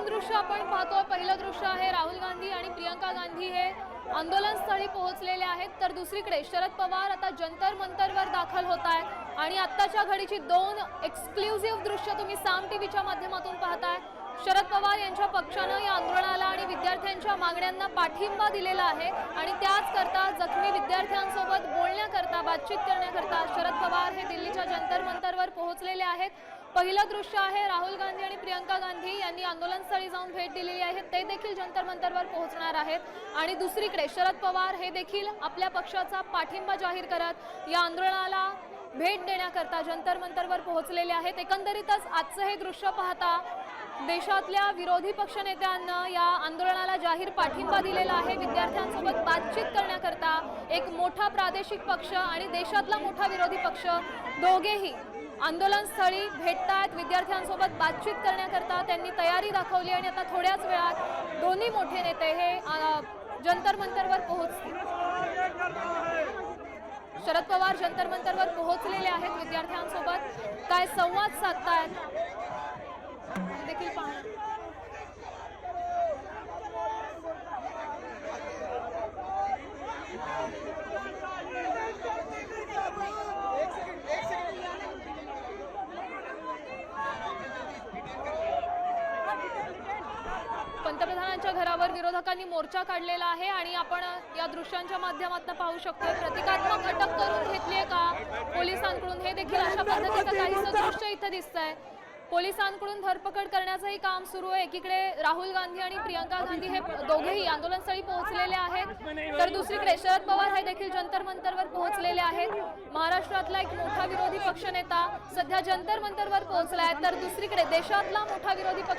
दोन दृश्य आपण पाहतोय। पहिलं दृश्य आहे राहुल गांधी आणि प्रियंका गांधी हे आंदोलन स्थळी पोहोचलेले आहेत, तर दुसरीकडे शरद पवार आता जंतर मंतरवर दाखल होत आहेत आणि आत्ताच्या घडीची दोन एक्सक्लुझिव्ह दृश्य तुम्ही साम टीव्हीच्या माध्यमातून पाहताय। शरद पवार यांच्या पक्षानं या आंदोलनाला आणि विद्यार्थ्यांच्या मागण्यांना पाठिंबा दिलेला आहे आणि त्याच करता जखमी विद्यार्थ्यांसोबत बोलण्याकरता बातचीत करण्याकरता शरद पवार हे दिल्लीच्या जंतर मंतरवर पोहोचलेले आहेत। पहिलं दृश्य आहे राहुल गांधी आणि प्रियंका गांधी यांनी आंदोलनस्थळी जाऊन भेट दिलेली आहे, ते देखील जंतर मंतरवर पोहोचणार आहेत आणि दुसरीकडे शरद पवार हे देखील आपल्या पक्षाचा पाठिंबा जाहीर करत या आंदोलनाला भेट देण्याकरता जंतर मंतरवर पोहोचलेले आहेत। एकंदरीतच आजचं हे दृश्य पाहता देशातल्या विरोधी पक्षनेत्यांना या आंदोलनाला जाहीर पाठिंबा दिलेला आहे। विद्यार्थ्यांसोबत बातचीत करण्याकरता एक मोठा प्रादेशिक पक्ष आणि देशातला मोठा विरोधी पक्ष दोघेही आंदोलनस्थळी भेटतात, विद्यार्थ्यांसोबत बातचीत करण्याकरता त्यांनी तयारी दाखवली आणि आता थोड्याच वेळात दोन्ही मोठे नेते हे जंतर मंतरवर पोहोचतील। शरद पवार जंतर मंतरवर पोहोचलेले आहेत, विद्यार्थ्यांसोबत काय संवाद साधतायत देखील पाहणार। पंतप्रधानांच्या घरावर विरोधकांनी मोर्चा काढलेला आहे आणि आपण या दृश्यांच्या माध्यमातून पाहू शकतो प्रतिकात्मक अटक करून घेतलीये का पोलिसांकडून, हे देखील अशा पद्धतीचं काहीसं दृश्य इथे दिसतंय। पोलिसांकडून धरपकड करण्याचंही काम सुरू आहे। एकीकडे राहुल गांधी आणि प्रियंका गांधी हे दोघेही आंदोलनस्थळी पोहोचलेले आहेत, तर दुसरीकडे शरद पवार हे देखील जंतर मंतरवर पोहोचलेले आहेत। महाराष्ट्रातला एक मोठा विरोधी पक्षनेता सध्या जंतर मंतरवर पोहोचलाय, तर दुसरीकडे देशातला मोठा विरोधी पक्ष